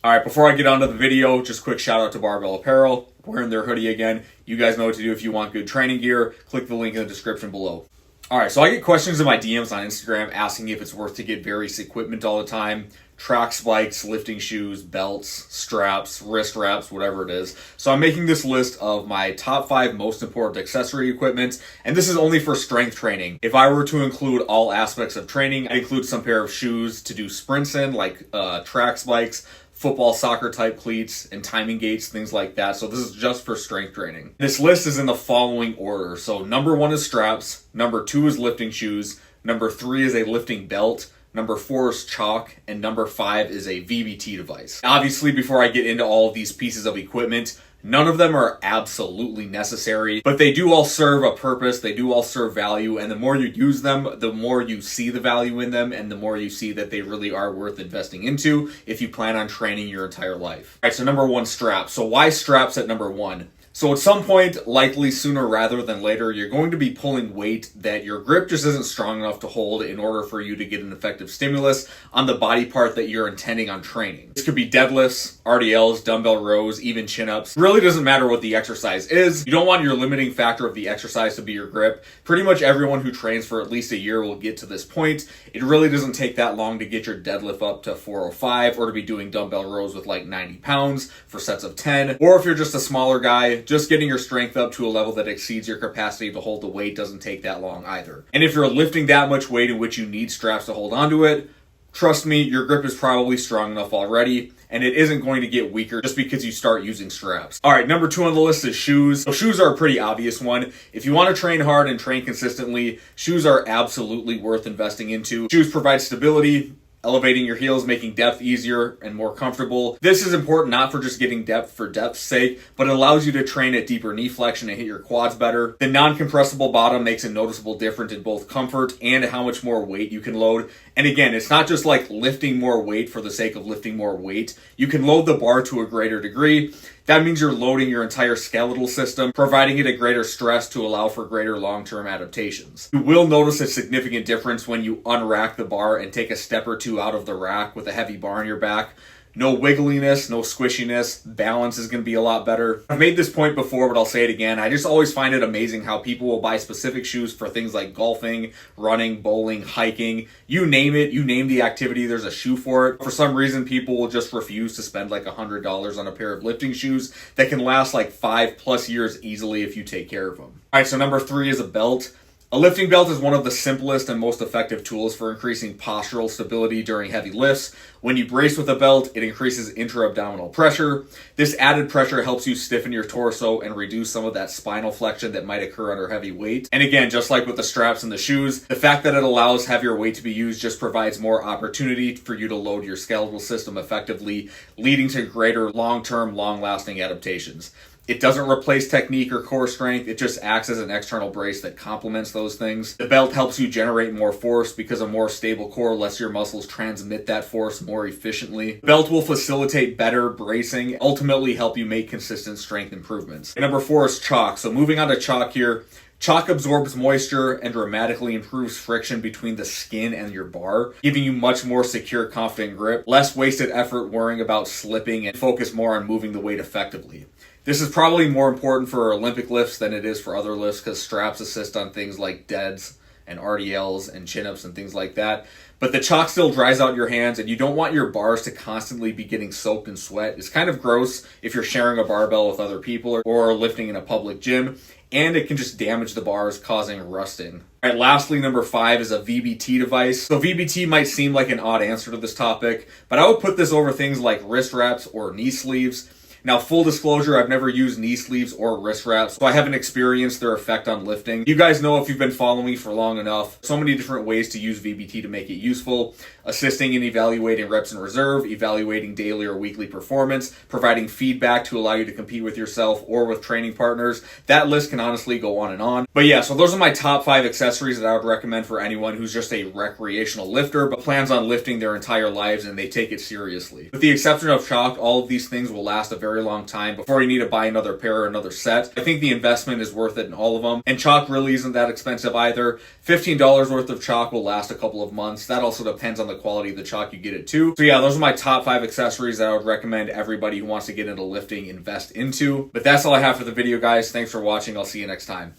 All right, before I get onto the video, just quick shout out to Barbell Apparel. Wearing their hoodie again. You guys know what to do if you want good training gear. Click the link in the description below. All right, so I get questions in my DMs on Instagram asking if it's worth to get various equipment all the time. Track spikes, lifting shoes, belts, straps, wrist wraps, whatever it is. So I'm making this list of my top 5 most important accessory equipment, and this is only for strength training. If I were to include all aspects of training, I'd include some pair of shoes to do sprints in, like track spikes, football, soccer type cleats, and timing gates, things like that. So this is just for strength training. This list is in the following order. So number 1 is straps, number 2 is lifting shoes, number 3 is a lifting belt, number 4 is chalk, and number 5 is a VBT device. Obviously, before I get into all of these pieces of equipment, none of them are absolutely necessary, but they do all serve a purpose, they do all serve value, and the more you use them, the more you see the value in them, and the more you see that they really are worth investing into if you plan on training your entire life. All right, so number 1, straps. So why straps at number 1? So at some point, likely sooner rather than later, you're going to be pulling weight that your grip just isn't strong enough to hold in order for you to get an effective stimulus on the body part that you're intending on training. This could be deadlifts, RDLs, dumbbell rows, even chin-ups. It really doesn't matter what the exercise is. You don't want your limiting factor of the exercise to be your grip. Pretty much everyone who trains for at least a year will get to this point. It really doesn't take that long to get your deadlift up to 405 or to be doing dumbbell rows with like 90 pounds for sets of 10. Or if you're just a smaller guy, just getting your strength up to a level that exceeds your capacity to hold the weight doesn't take that long either. And if you're lifting that much weight in which you need straps to hold onto it, trust me, your grip is probably strong enough already, and it isn't going to get weaker just because you start using straps. All right, number 2 on the list is shoes. So shoes are a pretty obvious one. If you want to train hard and train consistently, shoes are absolutely worth investing into. Shoes provide stability, elevating your heels, making depth easier and more comfortable. This is important not for just getting depth for depth's sake, but it allows you to train at deeper knee flexion and hit your quads better. The non-compressible bottom makes a noticeable difference in both comfort and how much more weight you can load. And again, it's not just like lifting more weight for the sake of lifting more weight. You can load the bar to a greater degree. That means you're loading your entire skeletal system, providing it a greater stress to allow for greater long-term adaptations. You will notice a significant difference when you unrack the bar and take a step or two out of the rack with a heavy bar on your back. No wiggliness, no squishiness, balance is going to be a lot better. I've made this point before, but I'll say it again. I just always find it amazing how people will buy specific shoes for things like golfing, running, bowling, hiking. You name it, you name the activity, there's a shoe for it. For some reason, people will just refuse to spend like $100 on a pair of lifting shoes that can last like 5+ years easily if you take care of them. All right, so number 3 is a belt. A lifting belt is one of the simplest and most effective tools for increasing postural stability during heavy lifts. When you brace with a belt, it increases intra-abdominal pressure. This added pressure helps you stiffen your torso and reduce some of that spinal flexion that might occur under heavy weight. And again, just like with the straps and the shoes, the fact that it allows heavier weight to be used just provides more opportunity for you to load your skeletal system effectively, leading to greater long-term, long-lasting adaptations. It doesn't replace technique or core strength, it just acts as an external brace that complements those things. The belt helps you generate more force because a more stable core lets your muscles transmit that force more efficiently. The belt will facilitate better bracing, ultimately help you make consistent strength improvements. And number 4 is chalk. So moving on to chalk here. Chalk absorbs moisture and dramatically improves friction between the skin and your bar, giving you much more secure, confident grip, less wasted effort worrying about slipping, and focus more on moving the weight effectively. This is probably more important for Olympic lifts than it is for other lifts because straps assist on things like deads and RDLs and chin-ups and things like that. But the chalk still dries out your hands and you don't want your bars to constantly be getting soaked in sweat. It's kind of gross if you're sharing a barbell with other people or lifting in a public gym, and it can just damage the bars, causing rusting. All right, lastly, number 5 is a VBT device. So VBT might seem like an odd answer to this topic, but I would put this over things like wrist wraps or knee sleeves. Now, full disclosure, I've never used knee sleeves or wrist wraps, so I haven't experienced their effect on lifting. You guys know if you've been following me for long enough, so many different ways to use VBT to make it useful. Assisting in evaluating reps in reserve, evaluating daily or weekly performance, providing feedback to allow you to compete with yourself or with training partners. That list can honestly go on and on. But yeah, so those are my top 5 accessories that I would recommend for anyone who's just a recreational lifter but plans on lifting their entire lives and they take it seriously. With the exception of chalk, all of these things will last a very very long time before you need to buy another pair or another set. I think the investment is worth it in all of them. And chalk really isn't that expensive either. $15 worth of chalk will last a couple of months. That also depends on the quality of the chalk you get it to. So yeah, those are my top 5 accessories that I would recommend everybody who wants to get into lifting invest into. But that's all I have for the video, guys. Thanks for watching. I'll see you next time.